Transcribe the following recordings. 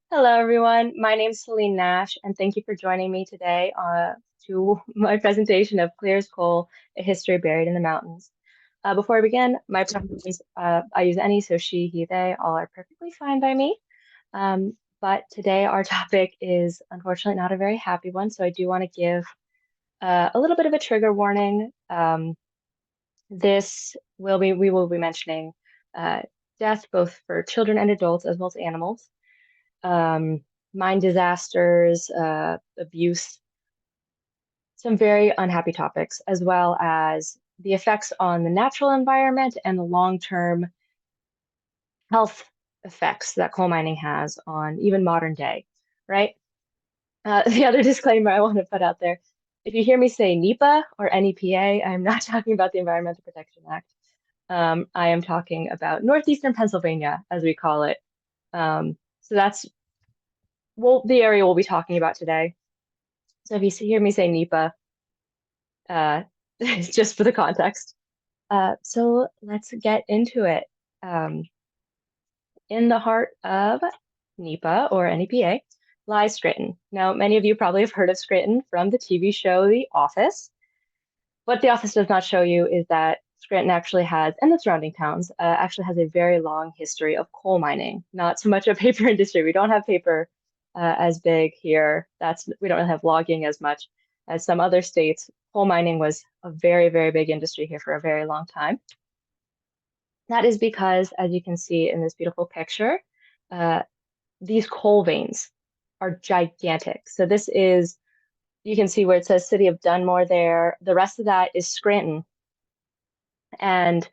Hello, everyone. My name's Celine Nash, and thank you for joining me today to my presentation of Clear as Coal, A History Buried in the Mountains. Before I begin, my pronouns, I use any, so she, he, they, all are perfectly fine by me. But today our topic is unfortunately not a very happy one, so I do want to give a little bit of a trigger warning. We will be mentioning uh, death both for children and adults as well as animals, um, mine disasters, abuse, some very unhappy topics, as well as the effects on the natural environment and the long-term health effects that coal mining has on even modern day, right? The other disclaimer I want to put out there, if you hear me say NEPA or NEPA, I'm not talking about the Environmental Protection Act. I am talking about Northeastern Pennsylvania, as we call it. So that's the area we'll be talking about today. So if you hear me say NEPA, uh, just for the context. So let's get into it. Um, in the heart of NEPA or NEPA lies Scranton. Now, many of you probably have heard of Scranton from the TV show The Office. What The Office does not show you is that Scranton actually has, and the surrounding towns, actually has a very long history of coal mining, not so much a paper industry. We don't have paper as big here. We don't really have logging as much as some other states. Coal mining was a very, very big industry here for a very long time. That is because, as you can see in this beautiful picture, uh, these coal veins are gigantic. So this is, you can see where it says City of Dunmore there. The rest of that is Scranton. And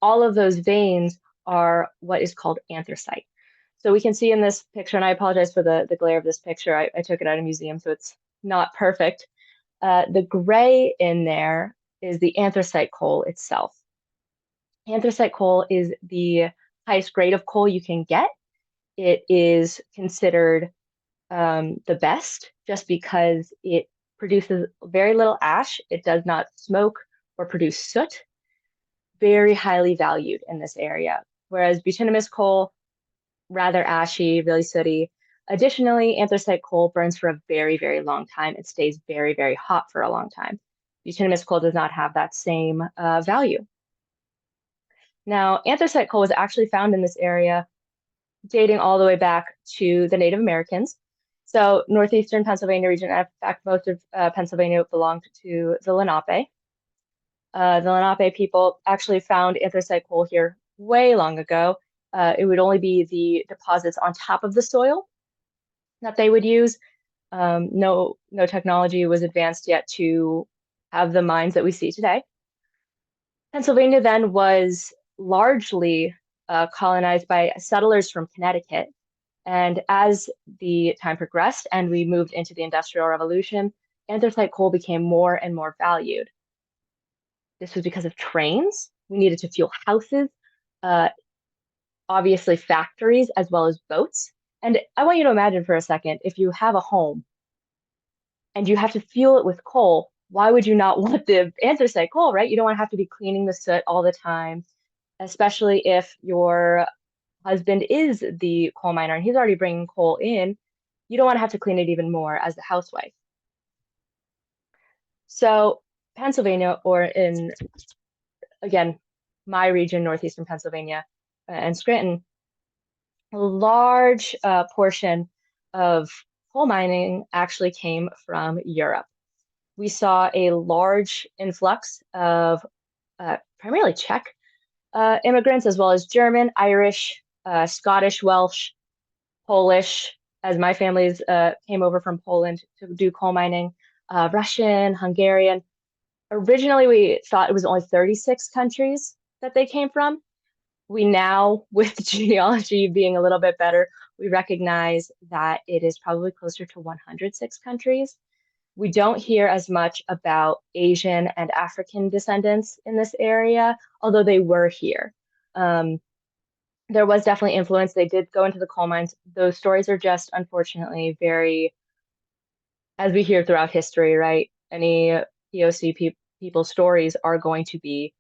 all of those veins are what is called anthracite. So we can see in this picture, and I apologize for the glare of this picture. I took it at a museum, so it's not perfect. The gray in there is the anthracite coal itself. Anthracite coal is the highest grade of coal you can get. It is considered the best just because it produces very little ash. It does not smoke or produce soot. Very highly valued in this area. Whereas bituminous coal, rather ashy, really sooty. Additionally, anthracite coal burns for a very, very long time. It stays very, very hot for a long time. Bituminous coal does not have that same value. Now, anthracite coal was actually found in this area dating all the way back to the Native Americans. So Northeastern Pennsylvania region, in fact, most of Pennsylvania belonged to the Lenape. The Lenape people actually found anthracite coal here way long ago. It would only be the deposits on top of the soil that they would use. No technology was advanced yet to have the mines that we see today. Pennsylvania then was largely colonized by settlers from Connecticut. And as the time progressed and we moved into the Industrial Revolution, anthracite coal became more and more valued. This was because of trains. We needed to fuel houses, uh, obviously factories, as well as boats. And I want you to imagine for a second, if you have a home and you have to fuel it with coal, why would you not want the anthracite coal, right? You don't want to have to be cleaning the soot all the time, especially if your husband is the coal miner and he's already bringing coal in. You don't want to have to clean it even more as the housewife. So Pennsylvania, or in, again, my region, Northeastern Pennsylvania and Scranton, a large portion of coal mining actually came from Europe. We saw a large influx of primarily Czech immigrants, as well as German, Irish, Scottish, Welsh, Polish, as my families came over from Poland to do coal mining, Russian, Hungarian. Originally, we thought it was only 36 countries that they came from. We now, with the genealogy being a little bit better, we recognize that it is probably closer to 106 countries. We don't hear as much about Asian and African descendants in this area, although they were here. There was definitely influence. They did go into the coal mines. Those stories are just, unfortunately, very, as we hear throughout history, right? Any POC people's stories are going to be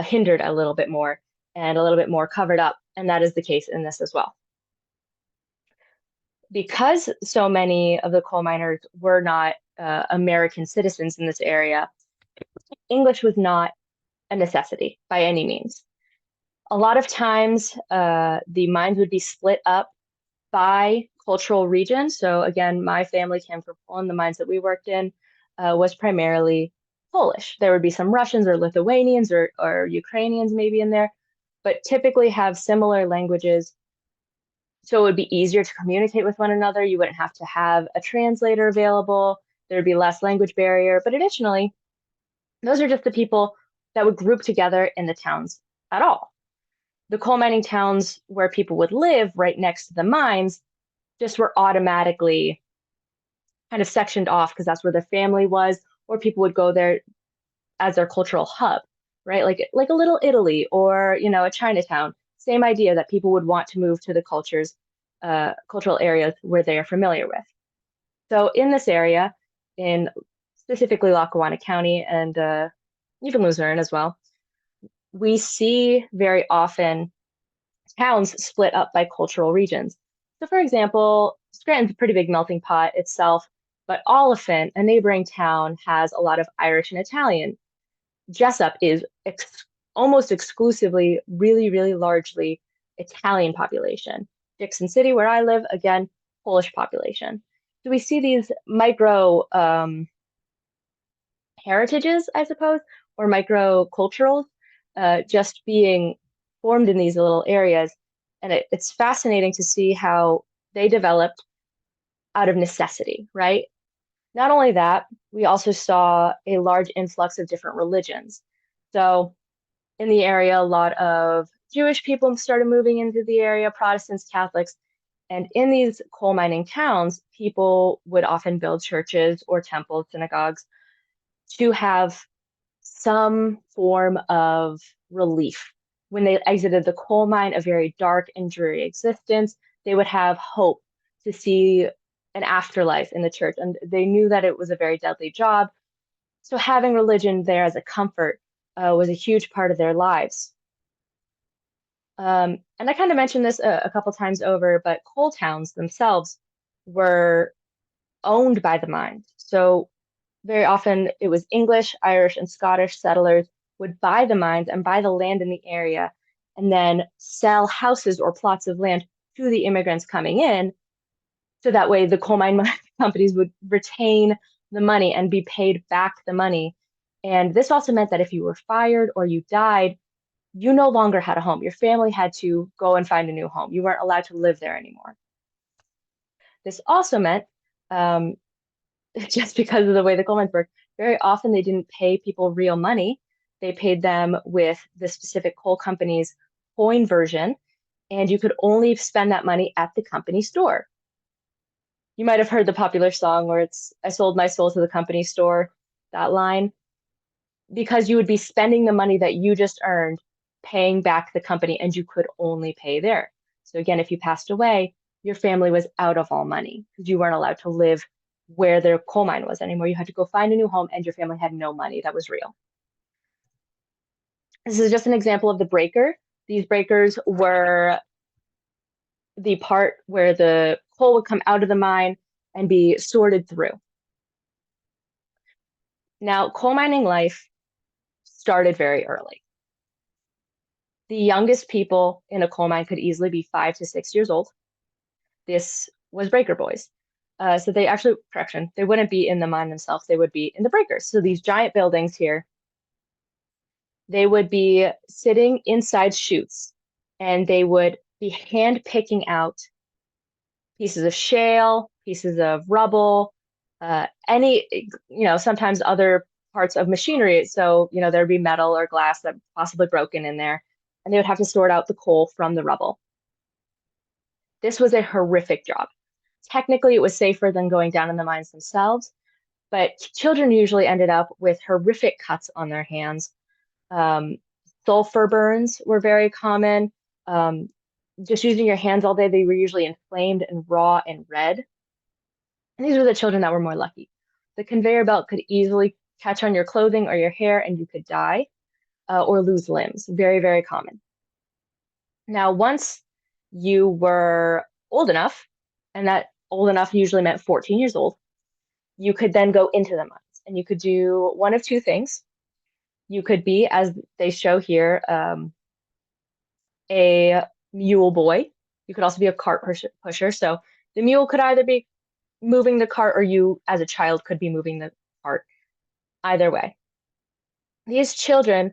hindered a little bit more and a little bit more covered up. And that is the case in this as well. Because so many of the coal miners were not American citizens in this area, English was not a necessity by any means. A lot of times, the mines would be split up by cultural region. So again, my family came from Poland. The mines that we worked in was primarily Polish. There would be some Russians or Lithuanians or Ukrainians maybe in there, but typically have similar languages. So it would be easier to communicate with one another. You wouldn't have to have a translator available. There would be less language barrier. But additionally, those are just the people that would group together in the towns at all. The coal mining towns where people would live right next to the mines just were automatically kind of sectioned off because that's where their family was, or people would go there as their cultural hub, right? Like a little Italy or a Chinatown. Same idea that people would want to move to the cultural areas where they are familiar with. So in this area, in specifically Lackawanna County and even Luzerne as well, we see very often towns split up by cultural regions. So, for example, Scranton's a pretty big melting pot itself, but Oliphant, a neighboring town, has a lot of Irish and Italian. Jessup is almost exclusively, really, really largely Italian population. Dixon City, where I live, again, Polish population. So we see these micro heritages, I suppose, or micro culturals just being formed in these little areas. And it's fascinating to see how they developed out of necessity, right? Not only that, we also saw a large influx of different religions. So in the area, a lot of Jewish people started moving into the area, Protestants, Catholics. And in these coal mining towns, people would often build churches or temples, synagogues, to have some form of relief. When they exited the coal mine, a very dark and dreary existence, they would have hope to see an afterlife in the church. And they knew that it was a very deadly job. So having religion there as a comfort was a huge part of their lives. And I kind of mentioned this a couple times over, but coal towns themselves were owned by the mines. So very often it was English, Irish, and Scottish settlers would buy the mines and buy the land in the area and then sell houses or plots of land to the immigrants coming in. So that way the coal mine companies would retain the money and be paid back the money. And this also meant that if you were fired or you died, you no longer had a home. Your family had to go and find a new home. You weren't allowed to live there anymore. This also meant just because of the way the coal mines work, very often they didn't pay people real money. They paid them with the specific coal company's coin version, and you could only spend that money at the company store. You might have heard the popular song where it's, I sold my soul to the company store, that line, because you would be spending the money that you just earned, paying back the company, and you could only pay there. So again, if you passed away, your family was out of all money because you weren't allowed to live where their coal mine was anymore. You had to go find a new home, and your family had no money that was real. This is just an example of the breaker. These breakers were the part where the coal would come out of the mine and be sorted through. Now, coal mining life started very early. The youngest people in a coal mine could easily be 5 to 6 years old. This was breaker boys. So they actually, correction, they wouldn't be in the mine themselves, they would be in the breakers. So these giant buildings here, they would be sitting inside chutes and they would be hand picking out pieces of shale, pieces of rubble, sometimes other parts of machinery. So, there'd be metal or glass that possibly broken in there, and they would have to sort out the coal from the rubble. This was a horrific job. Technically, it was safer than going down in the mines themselves, but children usually ended up with horrific cuts on their hands. Sulfur burns were very common. Just using your hands all day, they were usually inflamed and raw and red. And these were the children that were more lucky. The conveyor belt could easily catch on your clothing or your hair and you could die or lose limbs. Very, very common. Now, once you were old enough, and that old enough usually meant 14 years old, you could then go into the mines and you could do one of two things. You could be, as they show here, a mule boy. You could also be a cart pusher. So the mule could either be moving the cart or you, as a child, could be moving the cart. Either way. These children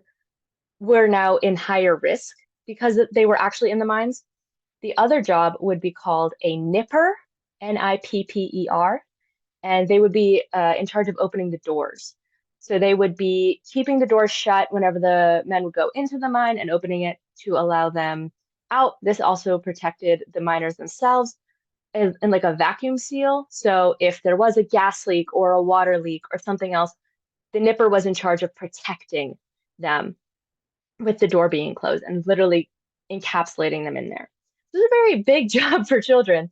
were now in higher risk because they were actually in the mines. The other job would be called a nipper, Nipper, and they would be in charge of opening the doors. So they would be keeping the doors shut whenever the men would go into the mine and opening it to allow them out. This also protected the miners themselves in like a vacuum seal. So if there was a gas leak or a water leak or something else, the nipper was in charge of protecting them with the door being closed and literally encapsulating them in there. This is a very big job for children.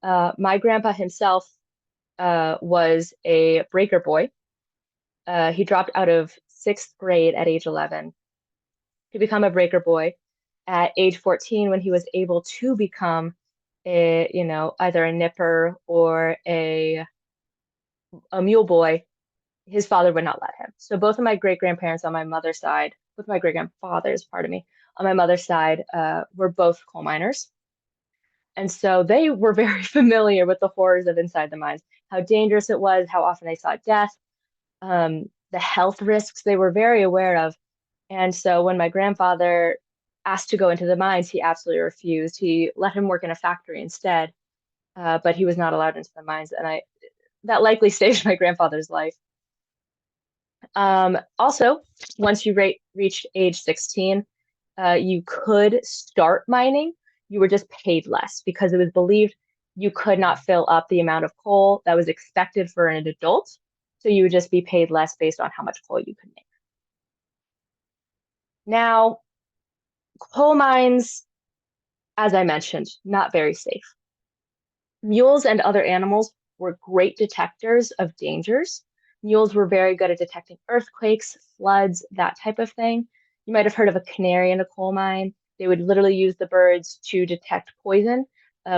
My grandpa himself was a breaker boy. He dropped out of sixth grade at age 11 to become a breaker boy. At age 14, when he was able to become either a nipper or a mule boy, his father would not let him. So both of my great grandparents on my mother's side, both my great grandfathers, pardon me, on my mother's side, were both coal miners. And so they were very familiar with the horrors of inside the mines, how dangerous it was, how often they saw death, the health risks they were very aware of. And so when my grandfather asked to go into the mines, he absolutely refused. He let him work in a factory instead, but he was not allowed into the mines. And that likely saved my grandfather's life. Also, once you reached age 16, you could start mining. You were just paid less because it was believed you could not fill up the amount of coal that was expected for an adult. So you would just be paid less based on how much coal you could make. Now, coal mines, as I mentioned, not very safe. Mules and other animals were great detectors of dangers. Mules were very good at detecting earthquakes, floods, that type of thing. You might have heard of a canary in a coal mine. They would literally use the birds to detect poison,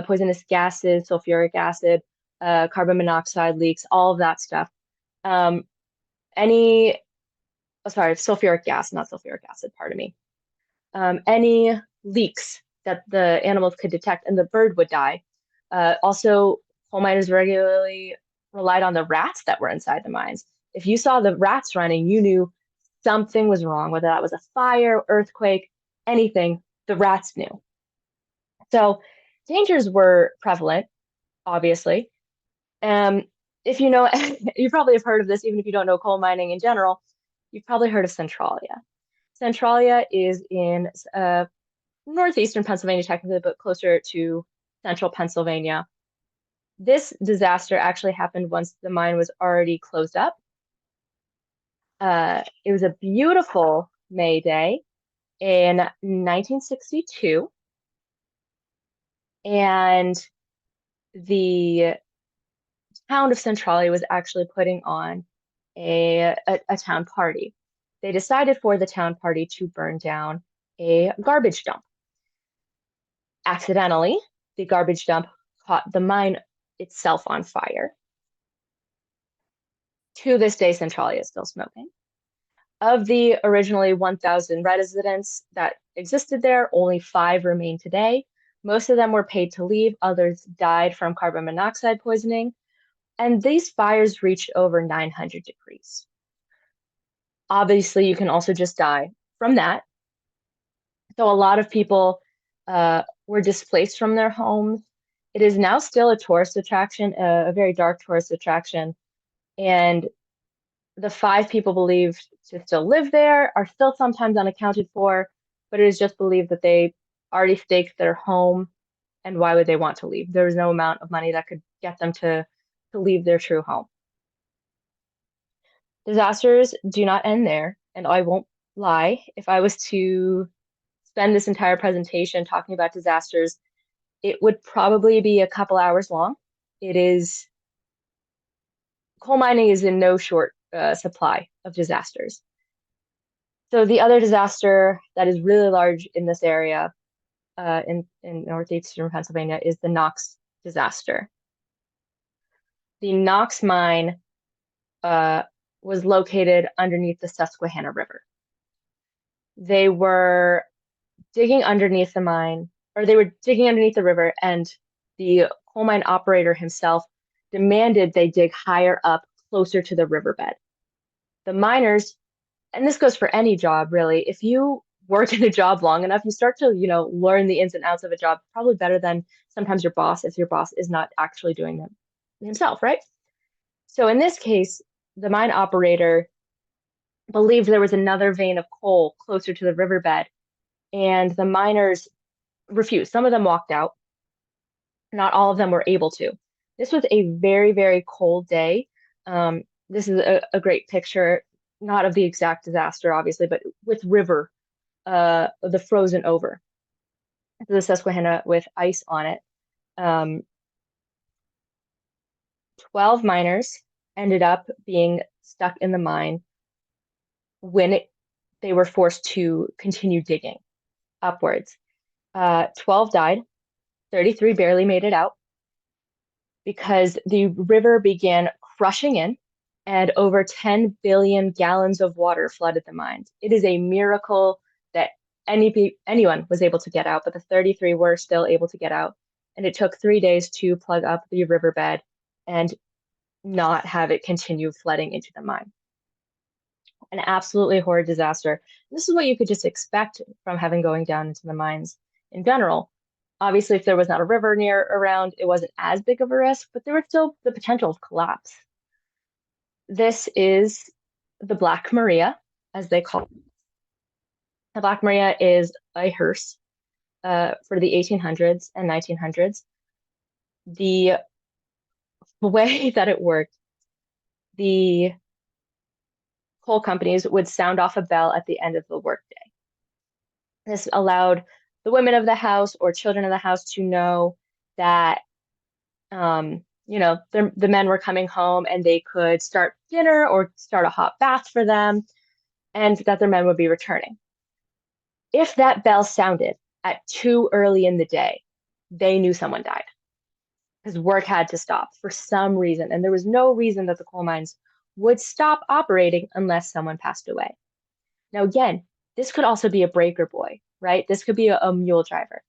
poisonous gases, sulfuric acid, carbon monoxide leaks, all of that stuff. Sulfuric gas, not sulfuric acid, pardon me. Any leaks that the animals could detect and the bird would die. Also, coal miners regularly relied on the rats that were inside the mines. If you saw the rats running, you knew something was wrong, whether that was a fire, earthquake, anything, the rats knew. So dangers were prevalent, obviously. If you know, you probably have heard of this, even if you don't know coal mining in general, you've probably heard of Centralia. Centralia is in northeastern Pennsylvania, technically, but closer to central Pennsylvania. This disaster actually happened once the mine was already closed up. It was a beautiful May day in 1962, and the town of Centralia was actually putting on a town party. They decided for the town party to burn down a garbage dump. Accidentally, the garbage dump caught the mine itself on fire. To this day, Centralia is still smoking. Of the originally 1,000 residents that existed there, only 5 remain today. Most of them were paid to leave, others died from carbon monoxide poisoning, and these fires reached over 900 degrees. Obviously, you can also just die from that. So a lot of people were displaced from their homes. It is now still a tourist attraction, a very dark tourist attraction. And the 5 people believed to still live there are still sometimes unaccounted for, but it is just believed that they already staked their home, and why would they want to leave? There was no amount of money that could get them to leave their true home. Disasters do not end there, and I won't lie. If I was to spend this entire presentation talking about disasters, it would probably be a couple hours long. Coal mining is in no short supply of disasters. So the other disaster that is really large in this area in northeastern Pennsylvania is the Knox disaster. The Knox mine uh, was located underneath the Susquehanna River. They were digging underneath the mine, or they were digging underneath the river, and the coal mine operator himself demanded they dig higher up, closer to the riverbed. The miners, and this goes for any job really, if you work in a job long enough, you start to, learn the ins and outs of a job probably better than sometimes your boss, if your boss is not actually doing them himself, right? So in this case, the mine operator believed there was another vein of coal closer to the riverbed, and the miners refused. Some of them walked out. Not all of them were able to. This was a very, very cold day. This is a great picture, not of the exact disaster, obviously, but with river, the frozen over, the Susquehanna with ice on it. 12 miners ended up being stuck in the mine when they were forced to continue digging upwards. 12 died, 33 barely made it out because the river began crushing in and over 10 billion gallons of water flooded the mines. It is a miracle that anyone was able to get out, but the 33 were still able to get out. And it took 3 days to plug up the riverbed and not have it continue flooding into the mine. An absolutely horrid disaster. This is what you could just expect from having going down into the mines in general. Obviously, if there was not a river near around, it wasn't as big of a risk, but there was still the potential of collapse. This is the Black Maria, as they call it. The Black Maria is a hearse for the 1800s and 1900s. The way that it worked, the coal companies would sound off a bell at the end of the workday. This allowed the women of the house or children of the house to know that, the men were coming home and they could start dinner or start a hot bath for them, and that their men would be returning. If that bell sounded at too early in the day, they knew someone died because work had to stop for some reason. And there was no reason that the coal mines would stop operating unless someone passed away. Now, again, this could also be a breaker boy, right? This could be a mule driver.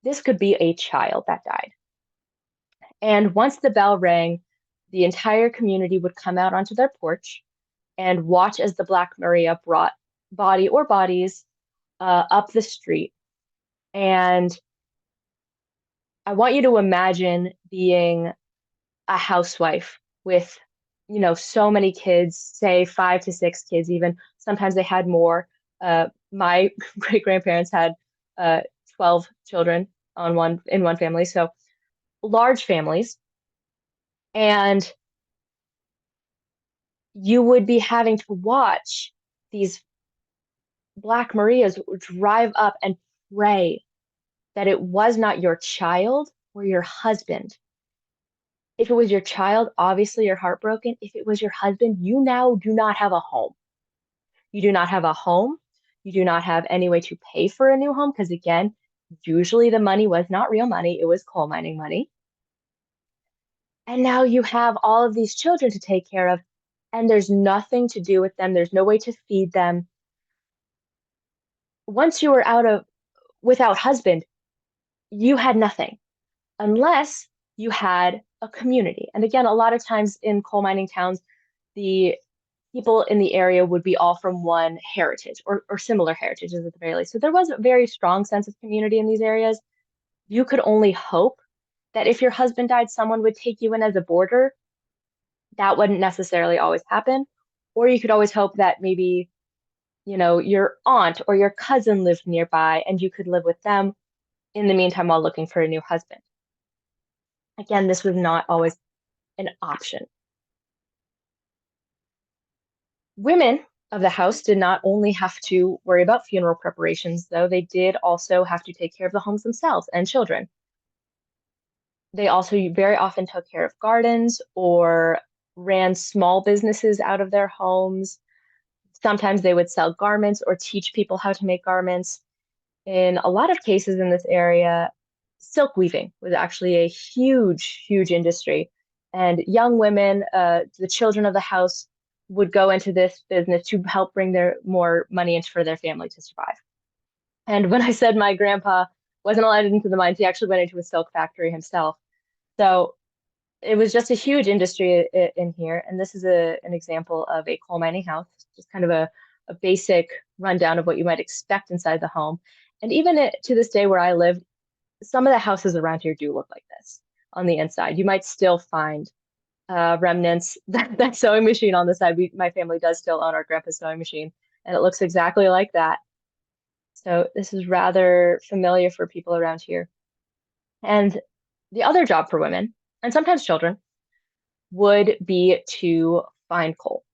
This could be a child that died. And once the bell rang, the entire community would come out onto their porch and watch as the Black Maria brought body or bodies up the street. And I want you to imagine being a housewife with, so many kids, say 5 to 6 kids, even. Sometimes they had more. My great grandparents had 12 children in one family, so large families. And you would be having to watch these Black Marias drive up and pray that it was not your child or your husband. If it was your child, obviously you're heartbroken. If it was your husband, you now do not have a home. You do not have a home. You do not have any way to pay for a new home because, again, usually the money was not real money. It was coal mining money. And now you have all of these children to take care of, and there's nothing to do with them. There's no way to feed them. Once you were without husband, you had nothing unless you had a community. And again, a lot of times in coal mining towns, the people in the area would be all from one heritage or similar heritages at the very least. So there was a very strong sense of community in these areas. You could only hope that if your husband died, someone would take you in as a boarder. That wouldn't necessarily always happen. Or you could always hope that maybe, your aunt or your cousin lived nearby and you could live with them in the meantime while looking for a new husband. Again, this was not always an option. Women of the house did not only have to worry about funeral preparations, though, they did also have to take care of the homes themselves and children. They also very often took care of gardens or ran small businesses out of their homes. Sometimes they would sell garments or teach people how to make garments. In a lot of cases in this area, silk weaving was actually a huge, huge industry. And young women, the children of the house, would go into this business to help bring their more money in for their family to survive. And when I said my grandpa wasn't allowed into the mines, he actually went into a silk factory himself. So it was just a huge industry in here. And this is an example of a coal mining house, just kind of a basic rundown of what you might expect inside the home. And even to this day where I live, some of the houses around here do look like this on the inside. You might still find remnants. That sewing machine on the side. My family does still own our grandpa's sewing machine, and it looks exactly like that. So this is rather familiar for people around here. And the other job for women, and sometimes children, would be to find coal.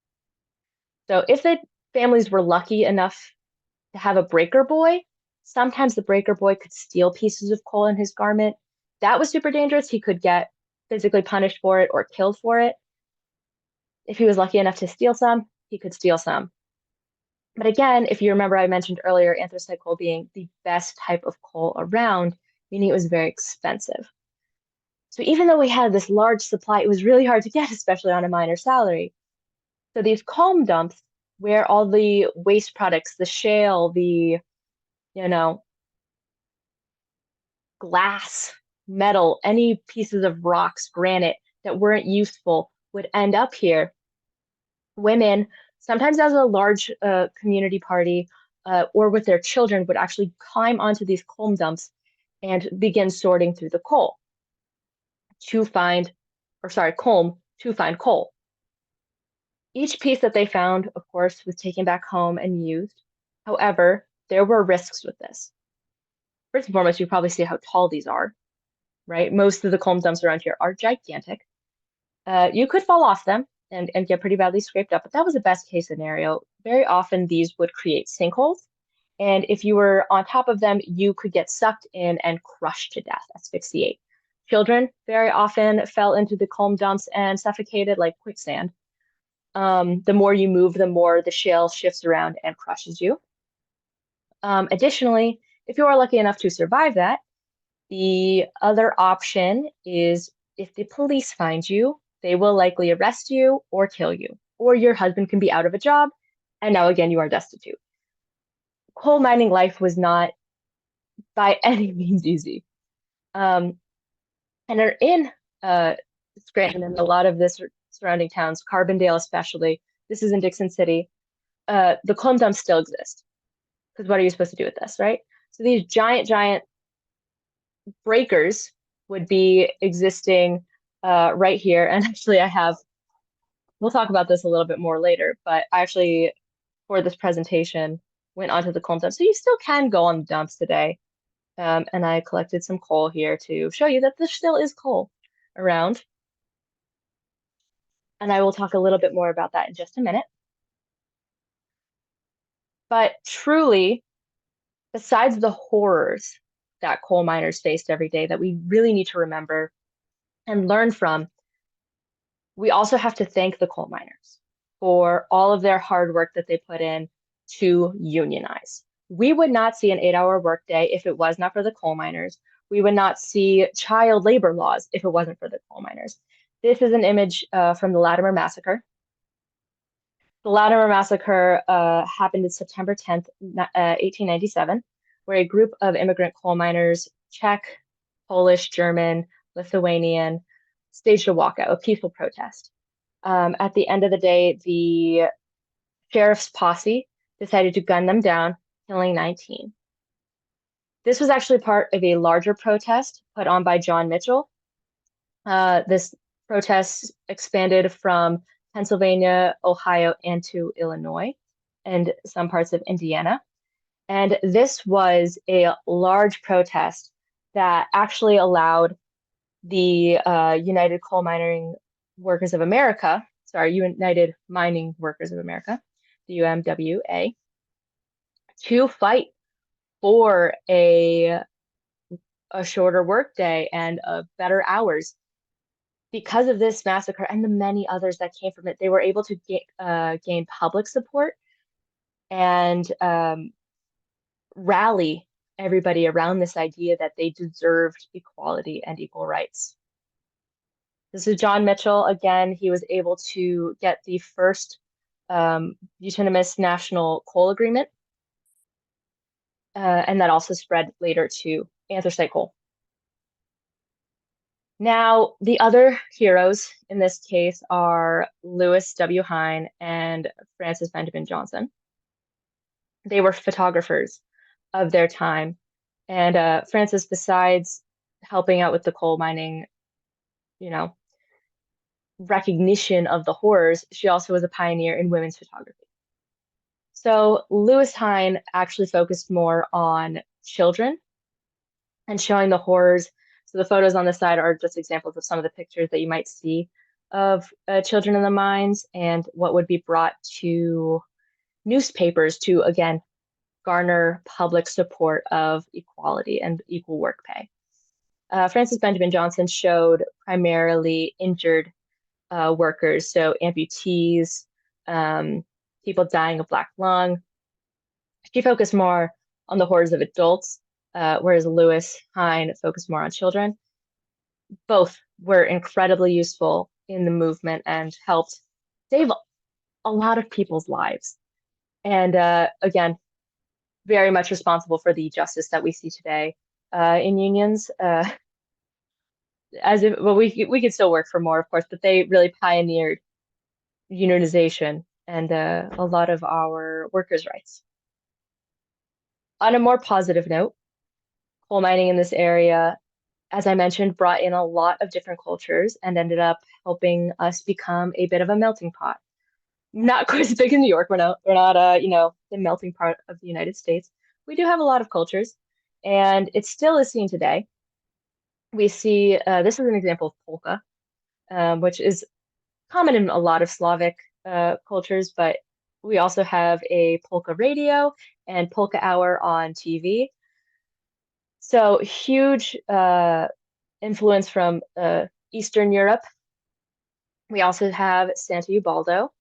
So if the families were lucky enough to have a breaker boy, sometimes the breaker boy could steal pieces of coal in his garment. That was super dangerous. He could get physically punished for it or killed for it. If he was lucky enough to steal some, he could steal some. But again, if you remember, I mentioned earlier anthracite coal being the best type of coal around, meaning it was very expensive. So even though we had this large supply, it was really hard to get, especially on a minor salary. So these calm dumps, where all the waste products, the shale, you know, glass, metal, any pieces of rocks, granite that weren't useful would end up here. Women, sometimes as a large community party or with their children, would actually climb onto these coal dumps and begin sorting through the coal to find, or sorry, comb to find coal. Each piece that they found, of course, was taken back home and used. However, there were risks with this. First and foremost, you probably see how tall these are, right? Most of the coal dumps around here are gigantic. You could fall off them and get pretty badly scraped up, but that was a best case scenario. Very often these would create sinkholes. And if you were on top of them, you could get sucked in and crushed to death, asphyxiate. Children very often fell into the coal dumps and suffocated like quicksand. The more you move, the more the shale shifts around and crushes you. Additionally, if you are lucky enough to survive that, the other option is if the police find you, they will likely arrest you or kill you, or your husband can be out of a job, and now again you are destitute. Coal mining life was not by any means easy. And are in Scranton and a lot of the surrounding towns, Carbondale especially. This is in Dixon City. The coal dumps still exist because what are you supposed to do with this, right? So these giant breakers would be existing right here. And actually, we'll talk about this a little bit more later, but I actually, for this presentation, went onto the coal dumps. So you still can go on the dumps today. And I collected some coal here to show you that there still is coal around. And I will talk a little bit more about that in just a minute. But truly, besides the horrors that coal miners faced every day that we really need to remember and learn from, we also have to thank the coal miners for all of their hard work that they put in to unionize. We would not see an 8-hour workday if it was not for the coal miners. We would not see child labor laws if it wasn't for the coal miners. This is an image from the Latimer Massacre. The Latimer Massacre happened on September 10th, 1897, where a group of immigrant coal miners, Czech, Polish, German, Lithuanian, staged a walkout, a peaceful protest. At the end of the day, the sheriff's posse decided to gun them down, killing 19. This was actually part of a larger protest put on by John Mitchell. This protest expanded from Pennsylvania, Ohio, and to Illinois and some parts of Indiana. And this was a large protest that actually allowed the United Mining Workers of America, the UMWA, to fight for a shorter workday and better hours. Because of this massacre and the many others that came from it, they were able to gain public support and rally everybody around this idea that they deserved equality and equal rights. This is John Mitchell. Again, he was able to get the first unanimous national coal agreement, and that also spread later to anthracite coal. Now, the other heroes in this case are Lewis W. Hine and Francis Benjamin Johnson. They were photographers of their time. And Francis, besides helping out with the coal mining, you know, recognition of the horrors, she also was a pioneer in women's photography. So Lewis Hine actually focused more on children and showing the horrors. So the photos on the side are just examples of some of the pictures that you might see of children in the mines and what would be brought to newspapers to, again, garner public support of equality and equal work pay. Francis Benjamin Johnson showed primarily injured workers, so amputees, people dying of black lung. She focused more on the horrors of adults, whereas Lewis Hine focused more on children. Both were incredibly useful in the movement and helped save a lot of people's lives. And again, very much responsible for the justice that we see today in unions. As if, well, we could still work for more, of course, but they really pioneered unionization and a lot of our workers' rights. On a more positive note, coal mining in this area, as I mentioned, brought in a lot of different cultures and ended up helping us become a bit of a melting pot. Not quite as big as New York. We're not the melting pot of the United States. We do have a lot of cultures, and it still is seen today. We see this is an example of polka, which is common in a lot of Slavic cultures, but we also have a polka radio and polka hour on TV. So huge influence from Eastern Europe. We also have Santa Ubaldo,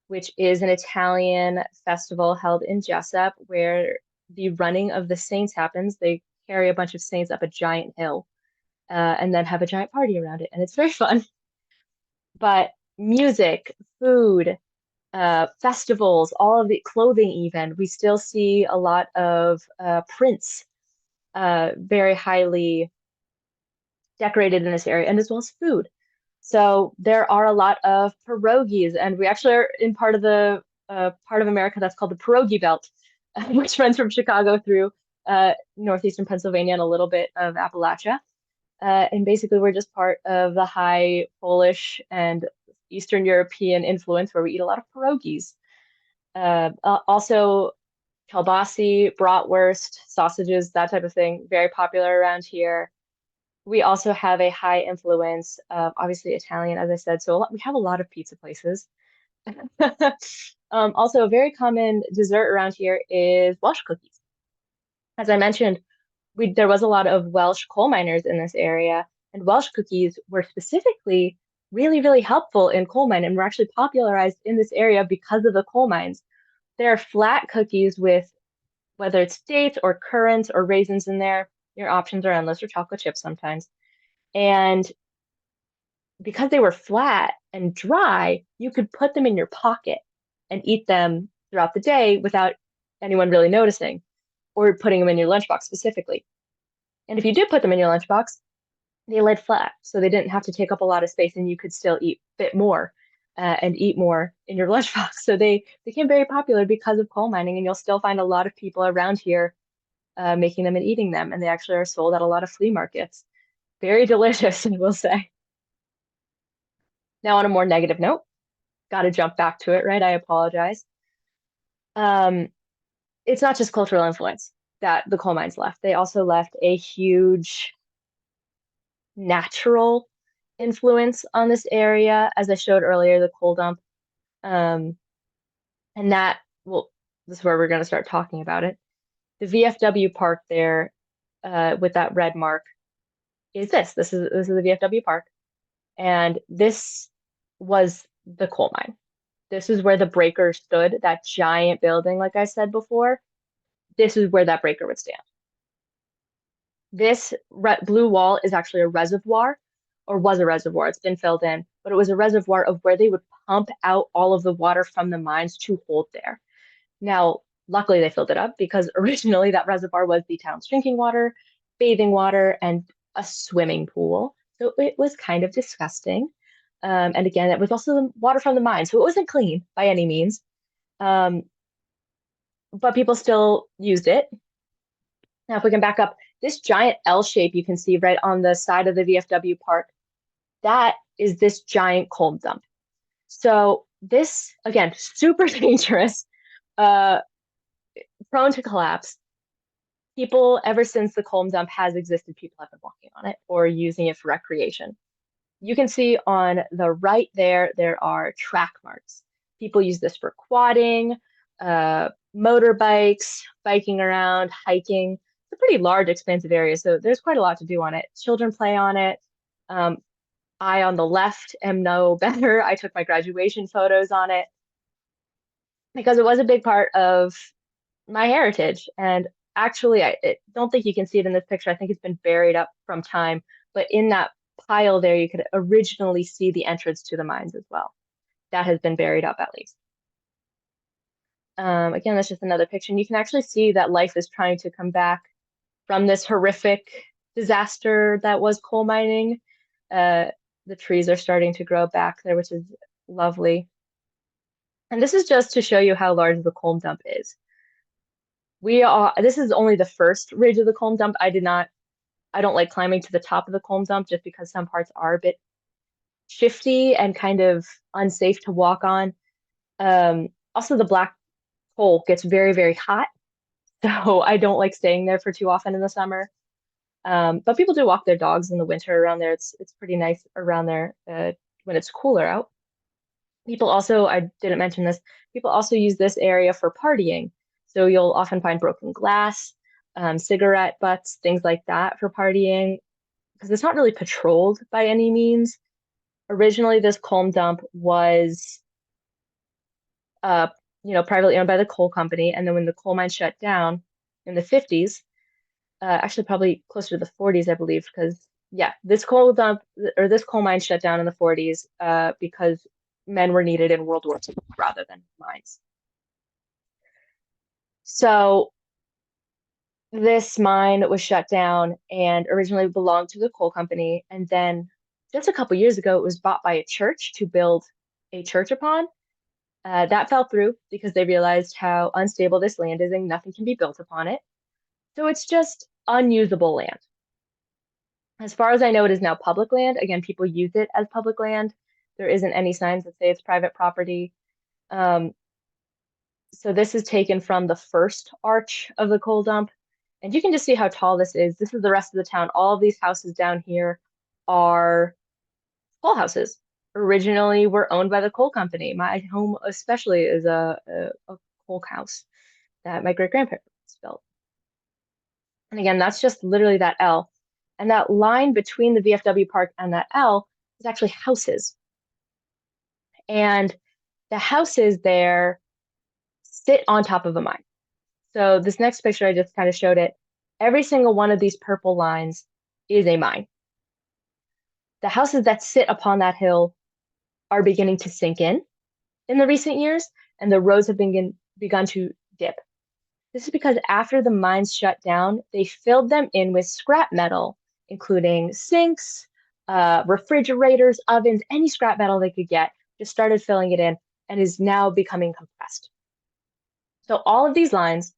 which is an Italian festival held in Jessup where the running of the saints happens. They carry a bunch of saints up a giant hill and then have a giant party around it, and it's very fun. But music, food, festivals, all of the clothing, even, we still see a lot of prints, very highly decorated in this area, and as well as food. So there are a lot of pierogies, and we actually are in part of America that's called the pierogi belt, which runs from Chicago through northeastern Pennsylvania and a little bit of Appalachia. And basically, we're just part of the high Polish and Eastern European influence where we eat a lot of pierogies. Also, kielbasi, bratwurst, sausages, that type of thing, very popular around here. We also have a high influence of obviously Italian, as I said. So we have a lot of pizza places. Also, a very common dessert around here is Welsh cookies. As I mentioned, there was a lot of Welsh coal miners in this area, and Welsh cookies were specifically really, really helpful in coal mine and were actually popularized in this area because of the coal mines. They're flat cookies with whether it's dates or currants or raisins in there. Your options are endless, or chocolate chips sometimes. And because they were flat and dry, you could put them in your pocket and eat them throughout the day without anyone really noticing, or putting them in your lunchbox specifically. And if you did put them in your lunchbox, they laid flat, so they didn't have to take up a lot of space, and you could still eat a bit more and eat more in your lunchbox. So they became very popular because of coal mining, and you'll still find a lot of people around here making them and eating them, and they actually are sold at a lot of flea markets. Very delicious, I will say. Now, on a more negative note, got to jump back to it, right? I apologize. Um, it's not just cultural influence that the coal mines left. They also left a huge natural influence on this area, as I showed earlier, the coal dump. And that, well, this is where we're going to start talking about it. The VFW park there with that red mark is this. This is the VFW park. And this was the coal mine. This is where the breaker stood, that giant building, like I said before. This is where that breaker would stand. This blue wall is actually a reservoir or was a reservoir. It's been filled in, but it was a reservoir of where they would pump out all of the water from the mines to hold there. Now, luckily they filled it up because originally that reservoir was the town's drinking water, bathing water, and a swimming pool. So it was kind of disgusting. And again, it was also the water from the mine, so it wasn't clean by any means. Um, but people still used it. Now, if we can back up, this giant L shape you can see right on the side of the VFW park, that is this giant coal dump. So this, again, super dangerous, uh, prone to collapse. People, ever since the coal dump has existed, people have been walking on it or using it for recreation. You can see on the right there are track marks. People use this for quadding, motorbikes, biking around, hiking. It's a pretty large, expansive area, so there's quite a lot to do on it. Children play on it. Um, I, on the left, am no better. I took my graduation photos on it because it was a big part of my heritage. And actually, I don't think you can see it in this picture. I think it's been buried up from time. But in that pile there, you could originally see the entrance to the mines as well. That has been buried up at least. Again, that's just another picture. And you can actually see that life is trying to come back from this horrific disaster that was coal mining. The trees are starting to grow back there, which is lovely. And this is just to show you how large the coal dump is. This is only the first ridge of the coal dump. I don't like climbing to the top of the coal dump just because some parts are a bit shifty and kind of unsafe to walk on. Also, the black coal gets very, very hot, so I don't like staying there for too often in the summer. But people do walk their dogs in the winter around there. It's pretty nice around there when it's cooler out. People also, I didn't mention this, people also use this area for partying. So you'll often find broken glass, cigarette butts, things like that for partying, because it's not really patrolled by any means. Originally, this coal dump was, uh, privately owned by the coal company, and then when the coal mine shut down in the 50s, actually probably closer to the 40s, I believe, because yeah, this coal dump or this coal mine shut down in the 40s because men were needed in World War II rather than mines. So this mine was shut down and originally belonged to the coal company. And then just a couple years ago, it was bought by a church to build a church upon. That fell through because they realized how unstable this land is and nothing can be built upon it. So it's just unusable land. As far as I know, it is now public land. Again, people use it as public land. There isn't any signs that say it's private property. So this is taken from the first arch of the coal dump. And you can just see how tall this is. This is the rest of the town. All of these houses down here are coal houses. Originally were owned by the coal company. My home especially is a coal house that my great-grandparents built. And again, that's just literally that L. And that line between the VFW park and that L is actually houses. And the houses there sit on top of a mine. So this next picture, I just kind of showed it. Every single one of these purple lines is a mine. The houses that sit upon that hill are beginning to sink in the recent years, and the roads have begun to dip. This is because after the mines shut down, they filled them in with scrap metal, including sinks, refrigerators, ovens, any scrap metal they could get, just started filling it in and is now becoming compressed. So all of these lines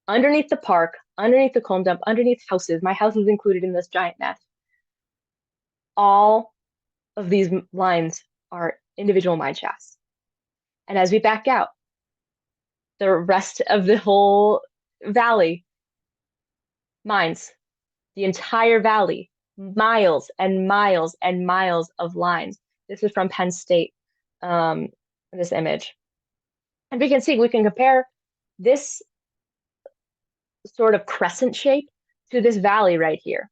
underneath the park, underneath the coal dump, underneath houses, my house is included in this giant mess. All of these lines are individual mine shafts. And as we back out, the rest of the whole valley, mines, the entire valley, miles and miles and miles of lines. This is from Penn State, this image. And we can compare this sort of crescent shape to this valley right here.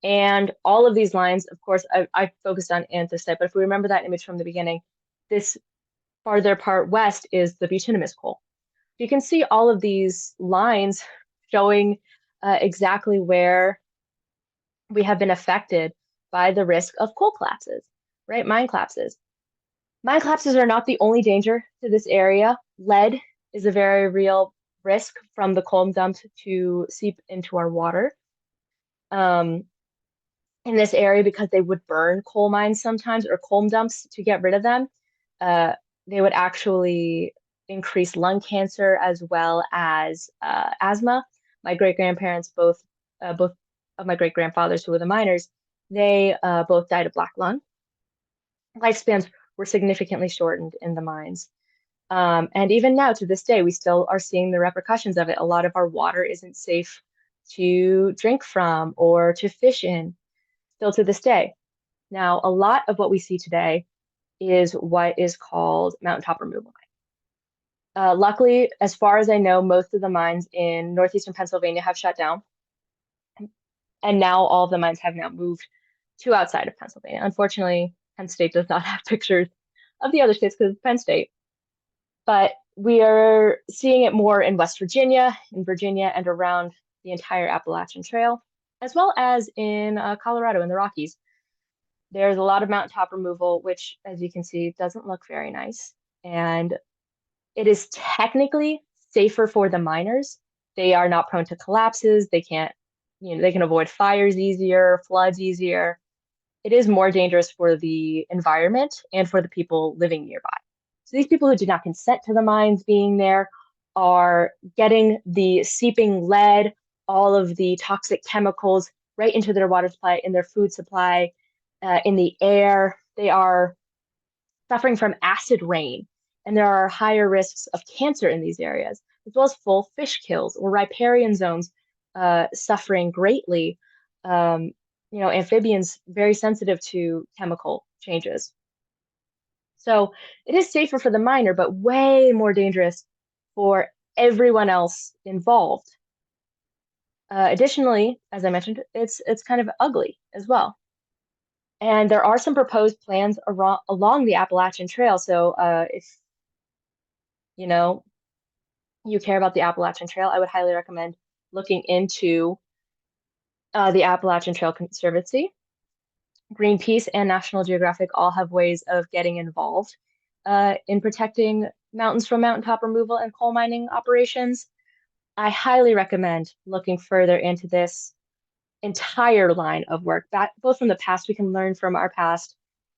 And all of these lines, of course, I focused on anthracite, but if we remember that image from the beginning, this farther part west is the bituminous coal. You can see all of these lines showing exactly where we have been affected by the risk of coal collapses, right? Mine collapses. Mine collapses are not the only danger to this area. Lead is a very real risk from the coal dumps to seep into our water. Um, in this area, because they would burn coal mines sometimes or coal dumps to get rid of them, uh, they would actually increase lung cancer as well as asthma. My great grandparents, both of my great grandfathers who were the miners, they both died of black lung. Lifespans were significantly shortened in the mines. And even now, to this day, we still are seeing the repercussions of it. A lot of our water isn't safe to drink from or to fish in, still to this day. Now, a lot of what we see today is what is called mountaintop removal. Luckily, as far as I know, most of the mines in northeastern Pennsylvania have shut down, and now all of the mines have now moved to outside of Pennsylvania. Unfortunately, Penn State does not have pictures of the other states because it's Penn State, but we are seeing it more in West Virginia, and around the entire Appalachian Trail, as well as in Colorado in the Rockies. There's a lot of mountaintop removal, which, as you can see, doesn't look very nice. And it is technically safer for the miners. They are not prone to collapses. They can't, they can avoid fires easier, floods easier. It is more dangerous for the environment and for the people living nearby. So these people who did not consent to the mines being there are getting the seeping lead, all of the toxic chemicals right into their water supply, in their food supply, in the air. They are suffering from acid rain, and there are higher risks of cancer in these areas, as well as full fish kills or riparian zones suffering greatly. Amphibians very sensitive to chemical changes. So it is safer for the miner, but way more dangerous for everyone else involved. Additionally, as I mentioned, it's kind of ugly as well. And there are some proposed plans along the Appalachian Trail. So if you know you care about the Appalachian Trail, I would highly recommend looking into the Appalachian Trail Conservancy. Greenpeace and National Geographic all have ways of getting involved in protecting mountains from mountaintop removal and coal mining operations. I highly recommend looking further into this entire line of work, both from the past, we can learn from our past,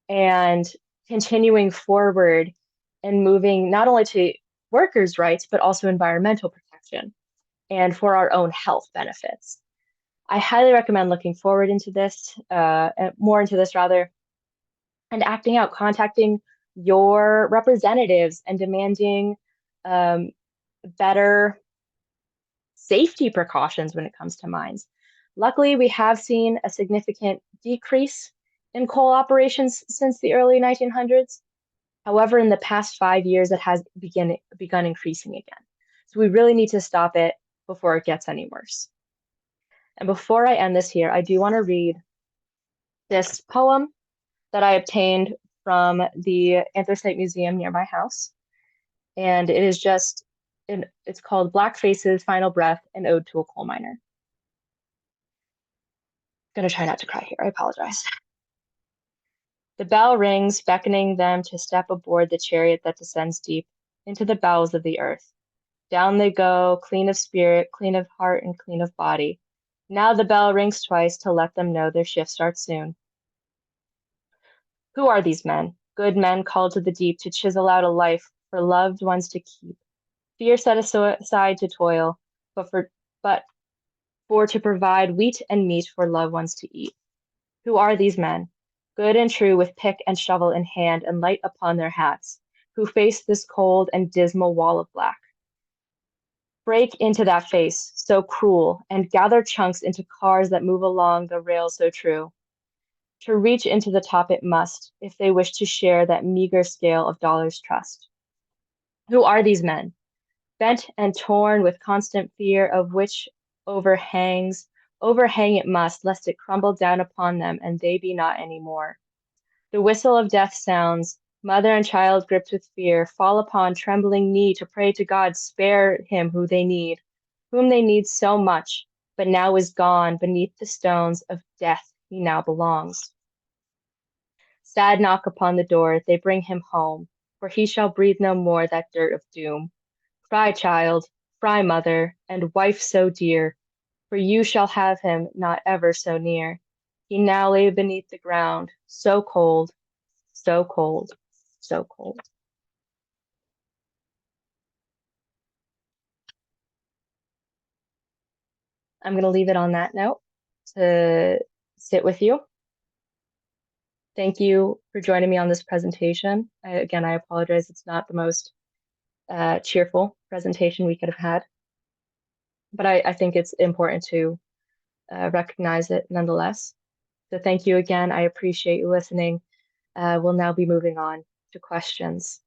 and continuing forward and moving not only to workers' rights, but also environmental protection and for our own health benefits. I highly recommend looking forward into this, more into this rather, and acting out, contacting your representatives and demanding better safety precautions when it comes to mines. Luckily, we have seen a significant decrease in coal operations since the early 1900s. However, in the past 5 years, it has begun increasing again. So we really need to stop it before it gets any worse. And before I end this here, I do want to read this poem that I obtained from the Anthracite Museum near my house. And it is it's called Black Faces, Final Breath, an Ode to a Coal Miner. I'm gonna try not to cry here, I apologize. The bell rings, beckoning them to step aboard the chariot that descends deep into the bowels of the earth. Down they go, clean of spirit, clean of heart, and clean of body. Now the bell rings twice to let them know their shift starts soon. Who are these men? Good men called to the deep to chisel out a life for loved ones to keep. Fear set aside to toil, but for to provide wheat and meat for loved ones to eat. Who are these men? Good and true, with pick and shovel in hand and light upon their hats, who face this cold and dismal wall of black. Break into that face, so cruel, and gather chunks into cars that move along the rails so true. To reach into the top it must, if they wish to share that meager scale of dollars' trust. Who are these men? Bent and torn with constant fear of which overhang it must, lest it crumble down upon them and they be not any more. The whistle of death sounds, mother and child gripped with fear, fall upon trembling knee to pray to God, spare him whom they need so much, but now is gone beneath the stones of death he now belongs. Sad knock upon the door, they bring him home, for he shall breathe no more that dirt of doom. Cry, child, cry, mother, and wife so dear, for you shall have him not ever so near. He now lay beneath the ground, so cold, so cold, so cold. I'm going to leave it on that note to sit with you. Thank you for joining me on this presentation. Again, I apologize. It's not the most cheerful presentation we could have had, but I think it's important to recognize it nonetheless. So thank you again. I appreciate you listening. We'll now be moving on to questions.